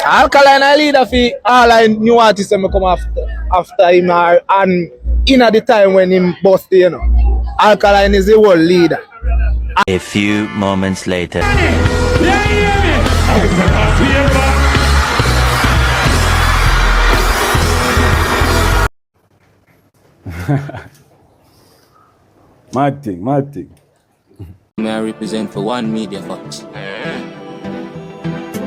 Alkaline I leader for all I new artists that come after him and in at the time when him bust, you know. Alkaline is the world leader. A few moments later. Mad thing, mad thing. May I represent for one Media Fox.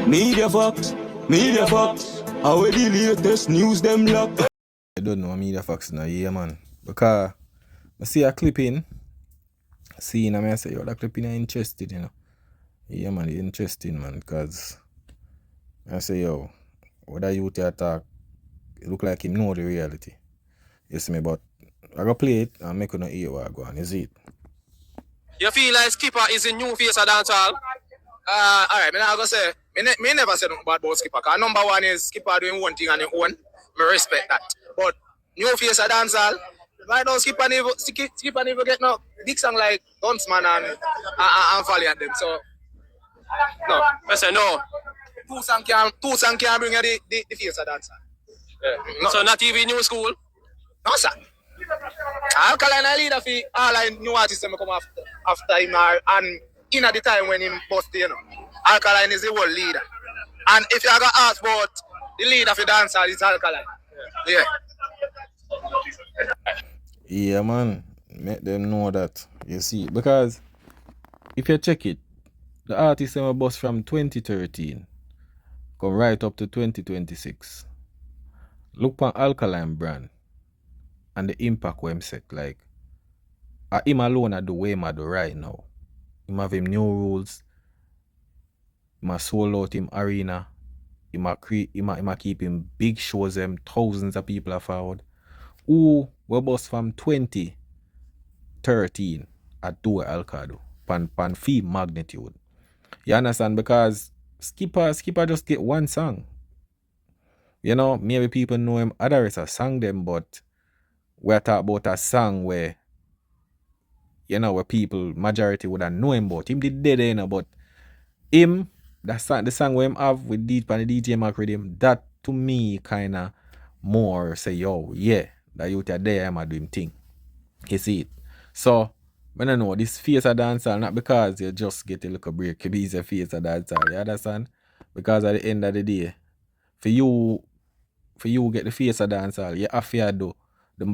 Media Fox, Media Fox. How are the latest news them lock? I don't know Media Fox now, yeah man. Because I see a clip in, seeing I say, yo, that clip in interested, you know. Yeah man, interesting man, because I say, yo, what are you to attack? It look like him know the reality. You see me, but I go play it and make you not hear what I go on, is it? You feel like Skippa is a new face of dancehall? Alright, I go say, me never said nothing bad about Skippa, because number one is Skippa doing one thing on his own. I respect that. But new face of dancehall, right now Skippa never get no big song like Huntsman and Folly at them. So, no. I say no. Two songs can bring you the face of dancehall. No. So not even new school? No, sir. Alkaline I leader for all I new artists that come after him and in at the time when him bust, you know. Alkaline is the world leader. And if you are going to ask about the leader for dancehall, it's Alkaline. Yeah. Yeah man, make them know that, you see. Because if you check it, the artist them bust from 2013 come right up to 2026. Look on Alkaline brand and the impact we him set, like him alone I do way I do right now. Him have him new rules, him a sold out him arena, him a keep him big shows, them thousands of people are forward. Who we bust from 2013 at do Alcado pan fee magnitude. You understand? Because Skippa just get one song. You know, maybe people know him other is a song them, but we're talking about a song where, you know, where people majority would have know him about. Him did dead, you know, but him, the song where him have with the DJ Mac Rhythm, that to me kinda more say, yo, yeah, that youth are there, I'm a do him thing. You see it. So when I know this face of dancehall, not because you just get a little break, you be a face of dancehall, you understand? Because at the end of the day, for you get the face of dancehall, you have to do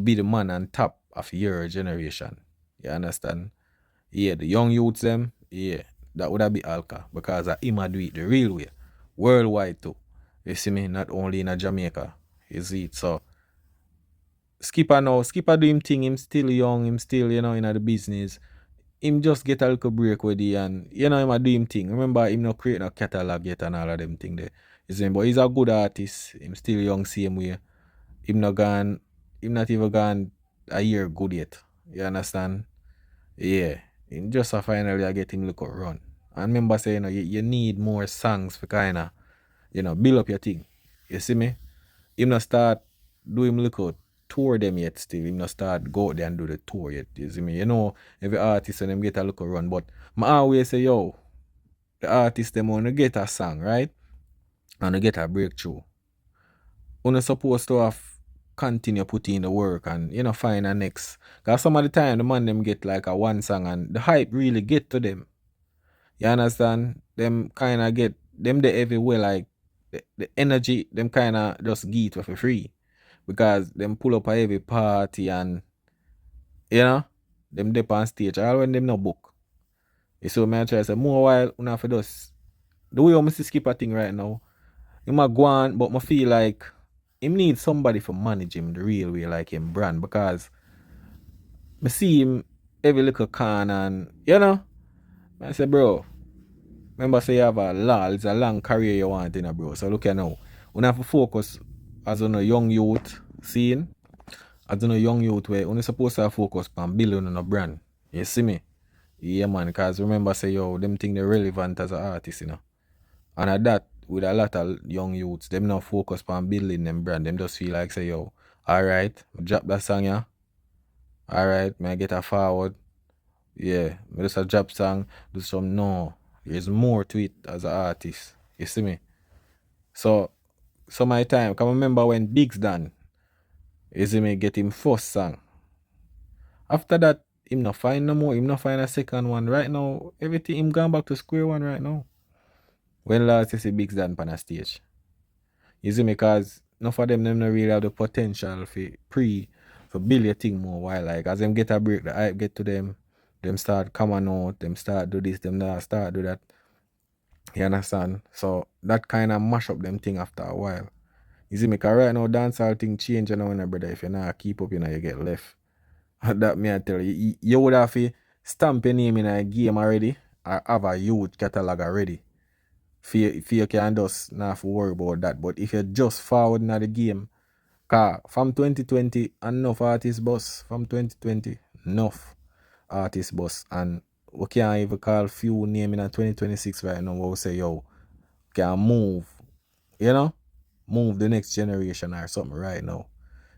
be the man on top of your generation. You understand? Yeah, the young youths them, yeah, that would have be Alka, because him do it the real way. Worldwide too. You see me, not only in Jamaica. You see it. So Skippa do him thing, him still young, him still, you know, in the business. Him just get a little break with it and, you know, him a do him thing. Remember, him not create no catalog yet and all of them thing there. You see, but he's a good artist. Him still young same way. Him not even gone a year good yet. You understand? Yeah. Him just a finally get him look run. And remember saying, you know, you need more songs for kinda, you know, build up your thing. You see me? Him not start do him look out tour them yet still. Him not start go out there and do the tour yet. You see me? You know, every artist and them get a look run. But I always say, yo, the artist them wanna get a song, right? And get a breakthrough. You're supposed to have continue putting in the work and, you know, find a next. Because some of the time the man them get like a one song and the hype really get to them. You understand? Them kinda get them the everywhere, like the energy them kinda just get for free. Because them pull up a heavy party and, you know, them dip on stage all when them no book. You see me I try to say more while una for just the way I see Skippa thing right now, he might go on, but I feel like him need somebody to manage him the real way, like him brand, because I see him every little can and, you know, I say, bro, remember say you have it's a long career you want in a bro. So look here now. We have to focus as on a young youth scene, as on a young youth where we're supposed to focus on building on a brand. You see me? Yeah man, because remember say yo, them think they're relevant as an artist, you know. And at that, with a lot of young youths, them not focus on building them brand. Them just feel like say, yo, alright, drop that song, yeah. Alright, may I get a forward? Yeah, me just a drop song, do some no. There's more to it as an artist. You see me? So my time, can remember when Biggs done, you see me get him first song. After that, him not find no more, him not find a second one. Right now, everything him gone back to square one right now. When last you see Biggs done on a stage. You see me, cause none of them not really have the potential for build a thing more while like as them get a break, the hype get to them start coming out, them start do this, them not start do that. You understand? So that kind of mash up them thing after a while. You see me, cause right now dancehall thing change you know, brother. If you not keep up, you know, you get left. That me I tell you, you would have to stamp your name in a game already or have a youth catalog already. For you can just not have to worry about that. But if you're just forward in the game, cause from 2020, enough artists bus. From 2020, enough artists bus. And we can't even call few name in 2026 right now where we say, yo, can move, you know? Move the next generation or something right now.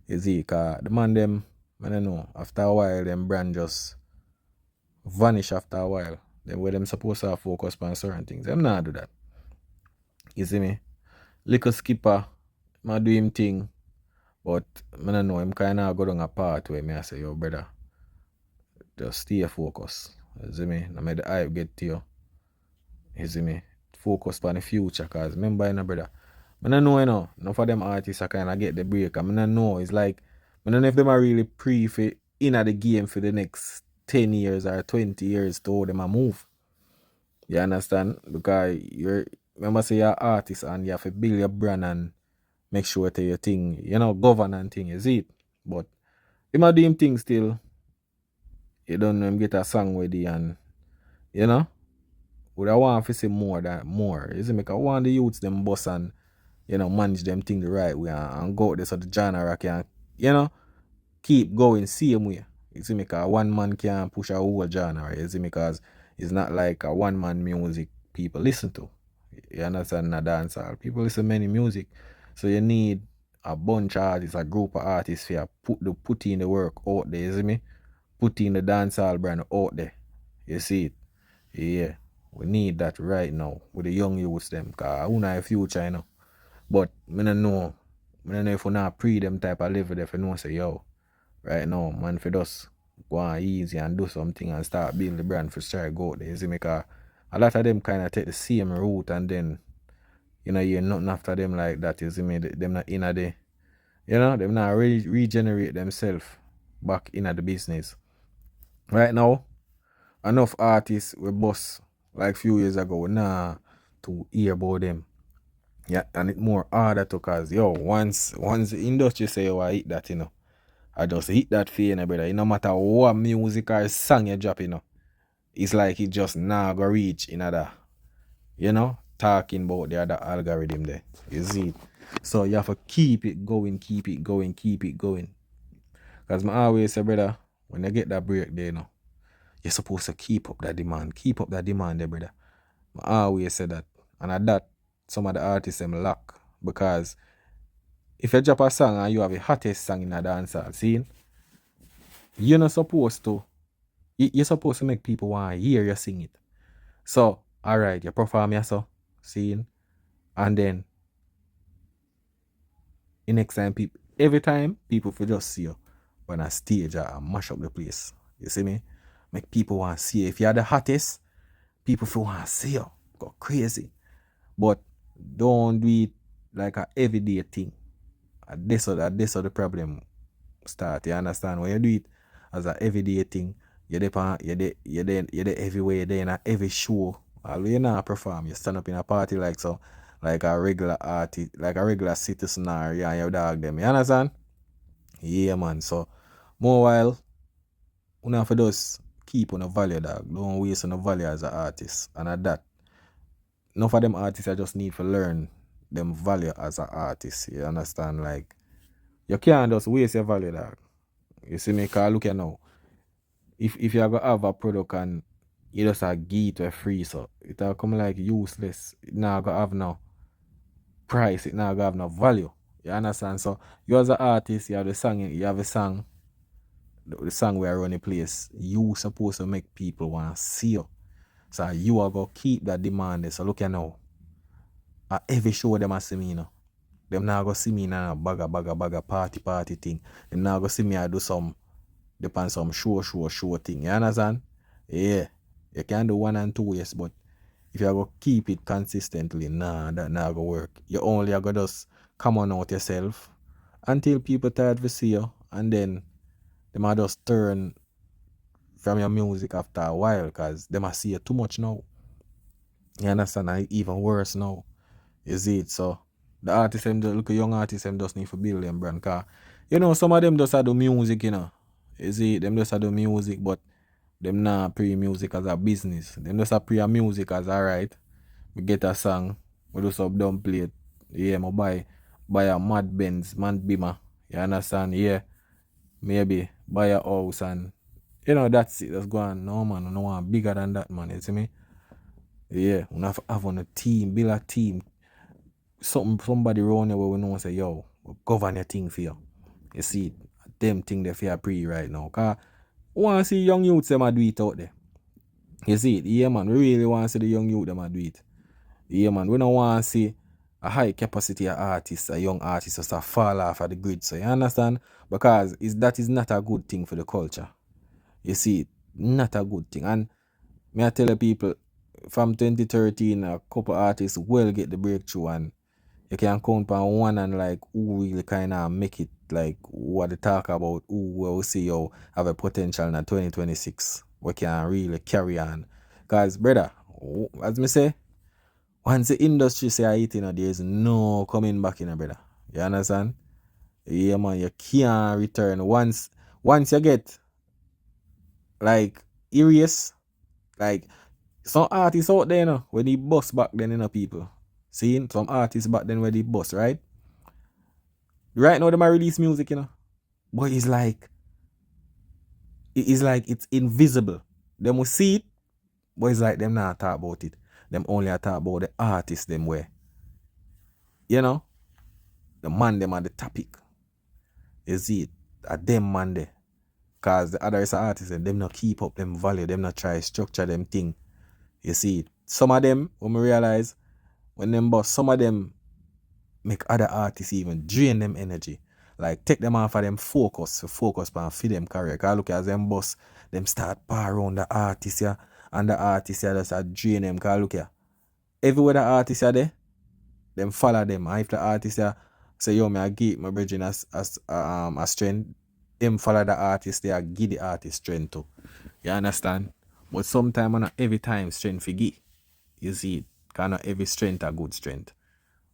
You see, cause the man them, I don't know, after a while, them brand just vanish after a while. Then where them supposed to focus on certain things. Them not do that. You see me? Little Skippa, I do him thing, but I don't know, him kind of go down a part where me I say, yo, brother, just stay focused. You see me? I made the hype get to you. You see me? Focus on the future, cause remember, you know, brother, I don't know, you know, enough of them artists I kind of get the break. I don't know, it's like, I don't know if them are really for in the game for the next 10 years or 20 years to how them a move. You understand? Because remember say you're an artist and you have to build your brand and make sure to your thing, you know, govern and thing, you see it? But him a do him thing still. You don't know him get a song ready and, you know, would I want to see more than more. You see me? Because I want the youths them boss and, you know, manage them thing the right way and go out there so the genre can, you know, keep going same way. You see me? Because one man can't push a whole genre, you see me? Because it's not like a one man music people listen to. You understand? A dancehall. People listen to many music. So you need a bunch of artists, a group of artists here, put in the work out there, you see me? Put in the dancehall brand out there. You see it? Yeah. We need that right now with the young youths them. Because who know the future, you know. But I don't know. I don't know if we not pre them type of level if you know say, yo, right now, man, for just go on easy and do something and start building the brand for strike go out there. You see me? Because a lot of them kind of take the same route and then, you know, you're nothing after them like that. You see me? Them not in a day. You know, them not regenerate themselves back in the business. Right now, enough artists were boss like few years ago, nah, to hear about them. Yeah, and it more harder to cause yo, once the industry say yo, I hit that, you know. I just hit that for you, brother. No matter what music or song you drop, you know. It's like it just now go reach another, you know, talking about the other algorithm there. You see it? So you have to keep it going, keep it going, keep it going. Because I always say, brother, when you get that break there, you know, you're supposed to keep up that demand. Keep up that demand there, brother. I always say that. And at that, some of the artists them lack. Because if you drop a song and you have the hottest song in a dancehall scene, you're not supposed to. You're supposed to make people want to hear you sing it. So, alright, you perform yourself, scene, and then the next time every time people will just see you on a stage and mash up the place. You see me? Make people want to see you. If you're the hottest, people will want to see you. Go crazy. But don't do it like a everyday thing. This or the problem start. You understand? When you do it as a everyday thing, you're there everywhere, you're there in every show. Although you not perform, you stand up in a party like so, like a regular artist, like a regular citizen or yeah, you dog them. You understand? Yeah, man. So more while, you have to just keep on a value, dog. Don't waste on a value as an artist. And at that, enough of them artists I just need to learn them value as an artist. You understand? Like you can't just waste your value, dog. You see me? Cause look at now. If you're gonna have a product and you just a give it free, so it'll come like useless. It not gonna have no price, it not gonna have no value. You understand? So you as an artist, you have a song, the song where run the place, you supposed to make people want to see you. So you are gonna keep that demand there. So look at now. At every show them a see me, you know. Them now go see me in a bagga party thing. Them now go see me I do some depend some show thing. You understand? Yeah. You can do 1 and 2 years, but if you go keep it consistently, nah, that not go work. You only go just come on out yourself until people tired to see you, and then they might just turn from your music after a while because they might see you too much now. You understand? And even worse now. You see it? So the artists them look young artists them just need to build them brand. Cause you know some of them just do music, you know. You see, them just do music, but them not pre music as a business. Them just pre music as alright. We get a song, we do some dumb plate. Yeah, I buy a Mad Benz, Mad Beamer. You understand? Yeah. Maybe buy a house and you know that's it. That's going no man, no one bigger than that, man. You see me? Yeah, we have on a team, build a team. Somebody around here where we know say, yo, govern your thing for you. You see, them thing they fear pre right now. Cause we want to see young youths them a do it out there. You see it? Yeah man, we really want to see the young youth them a do it. Yeah man, we don't want to see a high capacity of artists, a young artist just a fall off of the grid. So you understand? Because that is not a good thing for the culture. You see it? Not a good thing. And me I tell the people from 2013 a couple artists will get the breakthrough and you can count on one and like who really kind of make it like what they talk about, who will see you have a potential in 2026. We can really carry on. Because, brother, as me say, once the industry say I eat, you know, there's no coming back in, brother. You understand? Yeah, man, you can't return. Once you get like erase, like some artists out there, you know, when they bust back then, you know, people. Seeing some artists back then where they bust, right? Right now, they might release music, you know. But it's like it's invisible. Them will see it, but it's like them not talk about it. Them only talk about the artists them way. You know? The man them are the topic. You see it? At them man there. Cause the other artists them not keep up them value, them not try structure them thing. You see it? Some of them, when we realize when them boss, some of them make other artists even drain them energy. Like take them off of them focus on feed them career. Cause look at them boss, them start par around the artists here, and the artists here just drain them. Cause look here. Everywhere the artists are there, them follow them. And if the artists here say, yo, me I give my bridging as a strength, them follow the artist, they give the artist strength too. You understand? But sometimes not every time strength for give. You see it. Cause not every strength a good strength.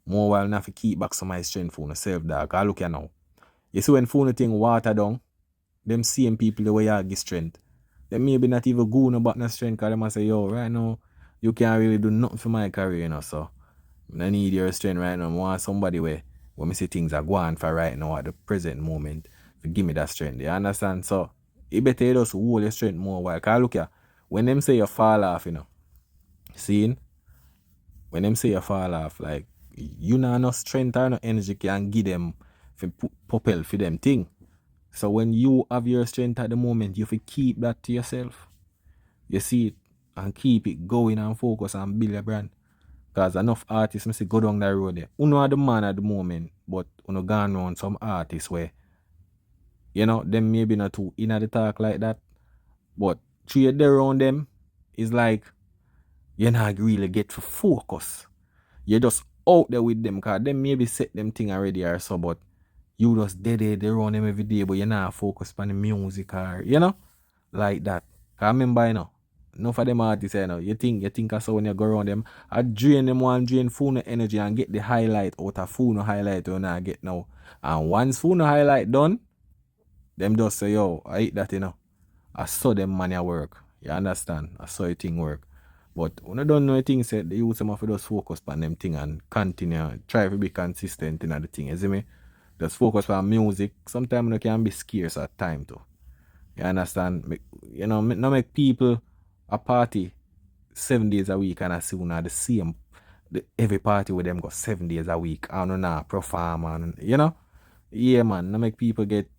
More while not to keep back some of my strength for yourself, dog. Cause look here now. You see when phone thing water down, them same people the way you give strength. They maybe not even going about no strength because they must say, yo, right now, you can't really do nothing for my career, you know. So I need your strength right now. I want somebody where when me see things are going for right now at the present moment to give me that strength. You understand? So it better you just hold your strength more while. Cause look here, when them say you fall off, you know, seeing? When them say you fall off, like you know no strength or no energy can give them for propel for them thing. So when you have your strength at the moment, you have to keep that to yourself. You see it and keep it going and focus and build a brand. Because enough artists must go down that road there. You know the man at the moment, but you know gone around some artists where you know them maybe not too in the talk like that. But through you there around them, it's like you not really get to focus. You're just out there with them because them maybe set them thing already or so, but you just dead they run them every day, but you're not focused on the music or you know, like that. Cause I remember, you know, enough of them artists, you know, you think so when you go around them, I drain them one drain full of energy and get the highlight out of full of highlight when I get now. And once full of highlight done, them just say, yo, I eat that, you know. I saw them money work. You understand? I saw a thing work. But when I don't know a thing said, the youth have to just focus on them thing and continue, try to be consistent in the thing, you see me? Just focus on music. Sometimes it can be scarce at time too. You understand? You know, not make people a party 7 days a week and I see the same. Every party with them got 7 days a week. I don't know, perform and you know? Yeah man, not make people get,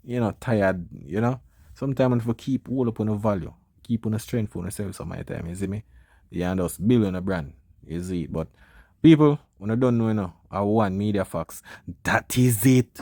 you know, tired, you know? Sometimes if you keep all up on the value, keep on the strength for yourself some of the time, you see me? Yeah, and just building a brand, you see it. But People, when I don't know, I want media facts. That is it.